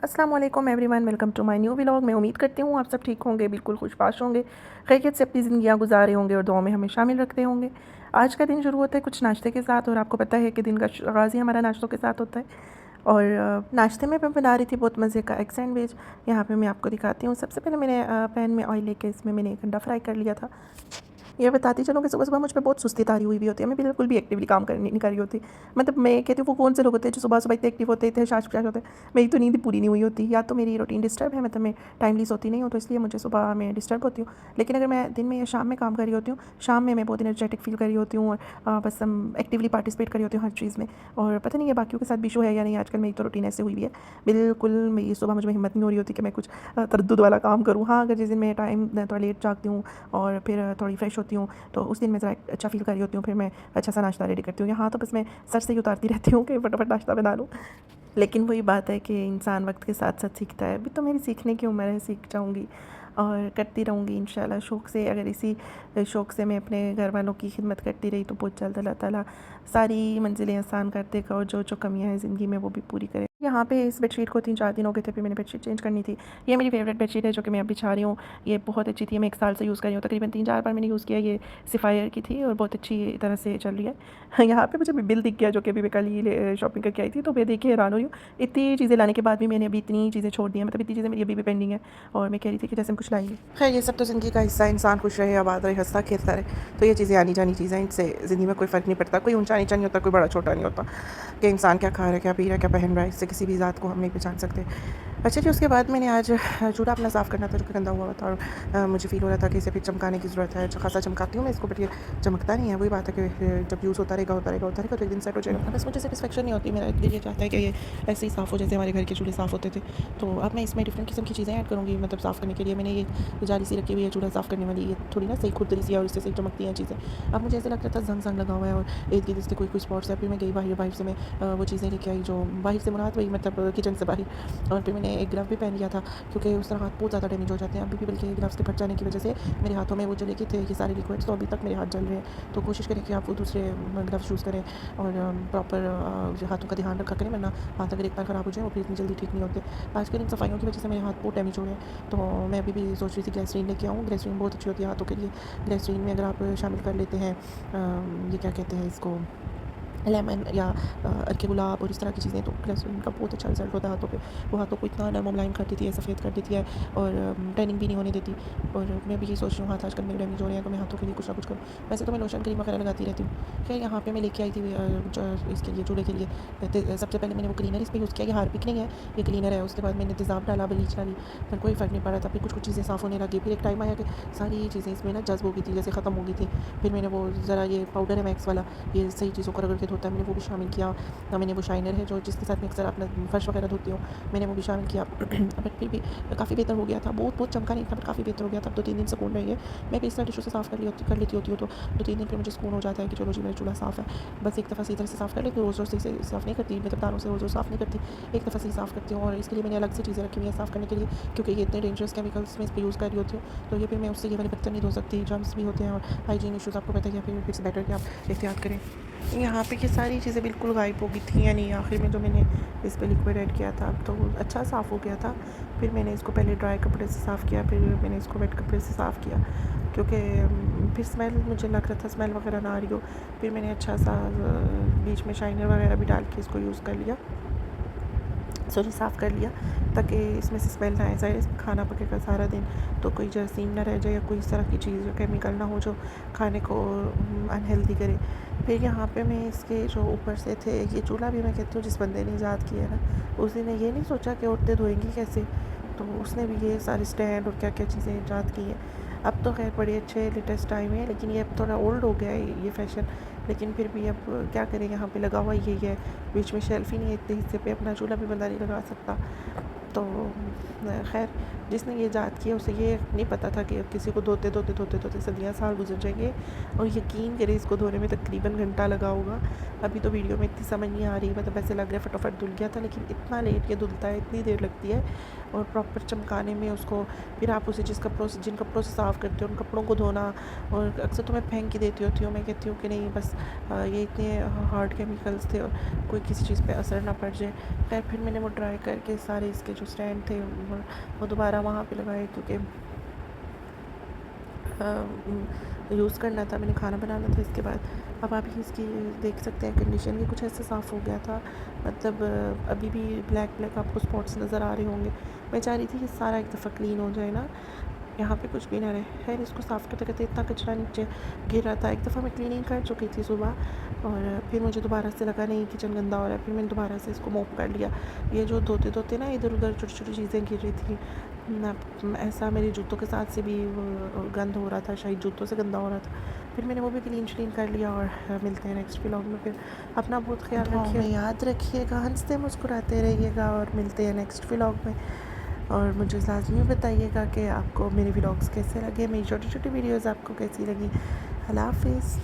अस्सलाम वालेकुम everyone, welcome to my new vlog. मैं उम्मीद करती हूँ आप सब ठीक होंगे, बिल्कुल खुशबाश होंगे, खैरियत से अपनी ज़िंदगियाँ गुजारे होंगे और दुआओं में हमें शामिल रखते होंगे। आज का दिन शुरू होता है कुछ नाश्ते के साथ और आपको पता है कि दिन का आगाज़ ही हमारा नाश्तों के साथ होता है। और नाश्ते में मैं बना रही थी बहुत मज़े का एग सैंडविच। यहाँ पे मैं आपको दिखाती हूँ। सबसे पहले मैंने पैन में ऑयल लेके इसमें मैंने एक अंडा फ्राई कर लिया था। ये बताती चलूँ कि सुबह-सुबह मुझ पे बहुत सुस्ती तारी हुई भी होती है। मैं बिल्कुल भी एक्टिवली काम करनी नहीं कर रही होती। मतलब मैं कहती हूँ वो कौन से लोग होते हैं जो सुबह-सुबह इतने एक्टिव होते हैं, इतने शाश-प्रशास होते हैं। मेरी तो नींद पूरी नहीं हुई होती, या तो मेरी रूटीन डिस्टर्ब है, मतलब मैं टाइमली सोती नहीं हूँ, तो इसलिए मुझे सुबह में डिस्टर्ब होती हूँ। लेकिन अगर मैं दिन में या शाम में काम कर रही होती हूँ, शाम में मैं बहुत एनर्जेटिक फ़ील कर रही होती हूँ और बस एक्टिवली पार्टिसिपेट कर रही होती हूँ हर चीज़ में। और पता नहीं है बाकियों के साथ भी इशू है या नहीं, आजकल मेरी तो रूटीन ऐसे हुई भी है। बिल्कुल मेरी सुबह मुझ में हिम्मत नहीं हो रही होती कि मैं कुछ तरद्दुद वाला काम करूँ। हाँ, अगर जिस दिन मैं थोड़ा लेट जागती हूँ और फिर थोड़ी फ्रेश होती हूँ, तो उस दिन मैं ज़रा अच्छा फ़ील कर रही होती हूँ, फिर मैं अच्छा सा नाश्ता रेडी करती हूँ। यहाँ तो बस मैं सर से ही उतारती रहती हूँ कि फटाफट नाश्ता बना लूँ। लेकिन वही बात है कि इंसान वक्त के साथ साथ सीखता है। अभी तो मेरी सीखने की उम्र है, सीख जाऊँगी और करती रहूँगी इंशाल्लाह शौक़ से। अगर इसी शौक़ से मैं अपने घर वालों की खिदमत करती रही तो बहुत जल्द अल्लाह ताला सारी मंजिलें आसान कर देगा और जो जो कमियाँ हैं ज़िंदगी में वो भी पूरी करे। यहाँ पे इस बेडशीट को 3-4 दिन हो गए थे, फिर मैंने बेडशीट चेंज करनी थी। ये मेरी फेवरेट बेडशीट है जो कि मैं अब बिछा रही हूँ। ये बहुत अच्छी थी, मैं 1 साल से यूज़ कर रही हूँ, तकरीबन 3-4 बार मैंने यूज़ किया। ये सिफायर की थी और बहुत अच्छी तरह से चल रही है। यहाँ पे मुझे बिल दिख गया जो कि अभी मैं कल ही शॉपिंग करके आई थी, तो मैं देख के हैरान हुई हूँ। इतनी चीज़ें लाने के बाद भी मैंने अभी इतनी चीज़ें छोड़ दी हैं, मतलब इतनी चीज़ें मेरी अभी भी पेंडिंग है और मैं कह रही थी कि जैसे हम कुछ लाएँगे। खैर ये सब तो ज़िंदगी का हिस्सा है, इंसान खुश रहे, आबाद रहे, हँसता खेलता रहे, तो ये चीज़ें आनी-जानी चीज़ें हैं, इनसे ज़िंदगी में कोई फ़र्क नहीं पड़ता। कोई ऊँचा-नीचा नहीं होता, कोई बड़ा-छोटा नहीं होता कि इंसान क्या खा रहा है, क्या पी रहा है, क्या पहन रहा है, इससे किसी भी ज़ात को हम नहीं पहचान सकते। अच्छा जी, उसके बाद मैंने आज चूल्हा अपना साफ़ करना था जो कि गंदा हुआ था और मुझे फ़ील हो रहा था कि इसे फिर चमकाने की ज़रूरत है। अच्छा खासा चमकाती हूँ मैं इसको, बट ये चमकता नहीं है। वही बात है कि जब यूज़ होता रहेगा तो एक दिन सेट हो जाएगा। बस मुझे सैटिस्फैक्शन नहीं होती, मेरा दिल ये चाहता है कि ये ऐसे ही साफ़ हो जैसे हमारे घर के चूल्हे साफ़ होते थे। तो अब मैं इसमें डिफरेंट किस्म की चीज़ें ऐड करूँगी, मतलब साफ़ करने के लिए मैंने ये जाली सी रखी हुई है चूल्हा साफ़ करने वाली। ये थोड़ी ना सही खुरदरी सी है और इससे सही चमकती हैं चीज़ें। अब मुझे ऐसा लग रहा था ज़ंग-ज़ंग लगा हुआ है और इर्द-गिर्द इसके कोई स्पॉट्स है। फिर मैं गई बाहर बाहर से मैं वो चीज़ें लेके आई, जो बाहर से मुराद वही मतलब किचन से बाहर। और फिर मैंने एक ग्लव भी पहन लिया था क्योंकि उस तरह हाथ बहुत ज़्यादा डैमेज हो जाते हैं। अभी भी बल्कि ग्लव्स के फट जाने की वजह से मेरे हाथों में वो जो लेके थे ये सारे लिक्विड्स, तो अभी तक मेरे हाथ जल रहे हैं। तो कोशिश करें कि आप वो दूसरे ग्लव्स यूज़ करें और प्रॉपर हाथों का ध्यान रखा करें, वरना हाथ अगर एक बार ख़राब हो जाए वो फिर इतनी जल्दी ठीक नहीं होते। आजकल इन सफाइयों की वजह से मेरे हाथ बहुत डैमेज हो रहे हैं, तो मैं अभी भी सोच रही थी ग्लिसरीन लेके आऊँ। ग्लिसरीन बहुत अच्छी होती है हाथों के लिए। ग्लिसरीन में अगर आप शामिल कर लेते हैं ये क्या कहते हैं इसको, लेमन या अर्के गुलाब और इस तरह की चीज़ें, तो ग्लिसरीन का बहुत अच्छा रिज़ल्ट होता है हाथों पे। वो हाथों को इतना नरम मुलायम कर देती है, सफ़ेद कर देती है और टैनिंग भी नहीं होने देती। और मैं भी यही सोच रही हूँ, हाथ आजकल मेरे डैमेज हो रहे हैं, तो मैं हाथों के लिए कुछ ना कुछ करूँ। वैसे तो मैं लोशन क्रीम वगैरह लगाती रहती हूँ। खैर यहाँ पे मैं लेके आई थी इसके लिए चूल्हे के लिए सबसे पहले मैंने वो क्लीनर इस पर यूज़ किया। ये हार्पिक नहीं है, ये क्लीनर है। उसके बाद मैंने तेज़ाब डाला, ब्लीच डाली, पर कोई फ़र्क नहीं पड़ा था। फिर कुछ चीज़ें साफ़ होने लगी। फिर एक टाइम आया कि सारी चीज़ें इसमें ना जज़्ब हो गई थी, जैसे ख़त्म हो गई थी। फिर मैंने वो ज़रा ये पाउडर है मैक्स वाला, ये सही चीज़ों को रगड़ के धोता है, मैंने वो भी शामिल किया। मैंने वो शाइनर है जो जिसके साथ मैं अक्सर अपना फ़र्श वगैरह धोती हूँ, मैंने वो भी शामिल किया। बट फिर भी काफ़ी बेहतर हो गया था। बहुत चमका नहीं था, बट काफ़ी बेहतर हो गया था। अब 2-3 दिन सुकून रही है। मैं भी इस तरह टिश्यू से साफ़ कर लेती होती हूँ, तो 2-3 दिन फिर मुझे सुकून हो जाता है कि चलो जी मेरा चूल्हा साफ़ है। बस एक दफ़ा सही तरह से साफ़ कर लेती हूँ, रोज़-रोज़ से साफ़ नहीं करती, मतलब दानों से रोज़-रोज़ साफ़ नहीं करती, एक दफ़ा से ही साफ़ करती हूँ। और इसके लिए मैंने अलग से चीज़ें रखी हुई हैं साफ़ करने के लिए, क्योंकि ये इतने डेंजरस केमिकल्स मैं इस पे यूज़ कर रही होती हूँ, तो ये फिर मैं उससे ये वाले बर्तन नहीं धो सकती, जर्म्स भी होते हैं और हाइजीन इश्यूज़ आपको पता ही है। फिर इट्स बेटर कि आप एहतियात करें। यहाँ पे ये सारी चीज़ें बिल्कुल गायब हो गई थी, यानी आखिर में जो मैंने इस पे लिक्विड ऐड किया था तो अच्छा साफ़ हो गया था। फिर मैंने इसको पहले ड्राई कपड़े से साफ़ किया, फिर मैंने इसको वेट कपड़े से साफ़ किया, क्योंकि फिर स्मेल मुझे लग रहा था स्मेल वगैरह ना आ रही हो। फिर मैंने अच्छा सा बीच में शाइनर वगैरह भी डाल के इसको यूज़ कर लिया, सॉरी साफ़ कर लिया, ताकि इसमें से स्मेल ना आए। ज़ाहिर इसमें खाना पकेगा सारा दिन, तो कोई जरासीम ना रह जाए या कोई इस तरह की चीज़ या केमिकल ना हो जो खाने को अनहेल्दी करे। फिर यहाँ पे मैं इसके जो ऊपर से थे, ये चूल्हा भी मैं कहती हूँ जिस बंदे ने ईजाद किया ना, उसी ने ये नहीं सोचा कि औरतें धोएंगी कैसे, तो उसने भी ये सारे स्टैंड और क्या क्या चीज़ें ईजाद की हैं। अब तो खैर बड़े अच्छे लेटेस्ट टाइम है, लेकिन ये अब थोड़ा ओल्ड हो गया है ये फ़ैशन, लेकिन फिर भी अब क्या करें, यहाँ पे लगा हुआ यही है। बीच में शेल्फ़ ही नहीं है, इतने हिस्से पे अपना चूल्हा भी बंदा नहीं लगा सकता। तो खैर जिसने ये ईजाद किया उसे ये नहीं पता था कि किसी को धोते सदियाँ साल गुजर जाएंगे, और यकीन करें इसको धोने में तकरीबन घंटा लगा होगा। अभी तो वीडियो में इतनी समझ नहीं आ रही, मतलब ऐसे लग रहा है फटाफट धुल गया था, लेकिन इतना लेट ये धुलता है, इतनी देर लगती है और प्रॉपर चमकाने में उसको। फिर आप उसे जिन कपड़ों से साफ़ करते हो उन कपड़ों को धोना, और अक्सर तो मैं फेंक ही देती होती हूँ। मैं कहती हूँ कि नहीं बस ये इतने हार्ड केमिकल्स थे और कोई किसी चीज़ पे असर ना पड़ जाए। खैर फिर मैंने वो ड्राई करके सारे इसके जो स्टैंड थे वो दोबारा वहाँ पे लगाए, क्योंकि यूज़ करना था, मैंने खाना बनाना था इसके बाद। अब आप ही इसकी देख सकते हैं कंडीशन की कुछ ऐसे साफ़ हो गया था, मतलब अभी भी ब्लैक ब्लैक आपको स्पॉट्स नज़र आ रहे होंगे। मैं चाह रही थी कि सारा एक दफ़ा क्लीन हो जाए ना, यहाँ पे कुछ भी ना रहे। खैर इसको साफ़ करते करते इतना कचरा नीचे गिर रहा था। एक दफ़ा मैं क्लीनिंग कर चुकी थी सुबह, और फिर मुझे दोबारा से लगा नहीं किचन गंदा हो रहा है, फिर मैंने दोबारा से इसको मोप कर लिया। ये जो धोते धोते ना इधर उधर छोटी छोटी चीज़ें गिर रही थी, ऐसा मेरे जूतों के साथ से भी गंद हो रहा था, शायद जूतों से गंदा हो रहा था। फिर मैंने वो भी क्लीन श्लीन कर लिया, और मिलते हैं नेक्स्ट व्लॉग में। फिर अपना बहुत ख्याल रखिए, याद रखिएगा, हंसते मुस्कुराते रहिएगा, और मिलते हैं नेक्स्ट व्लॉग में। और मुझे लाजमी बताइएगा कि आपको मेरे व्लॉग्स कैसे लगे, मेरी छोटी छोटी वीडियोज़ आपको कैसी लगी। अल्लाह हाफिज़।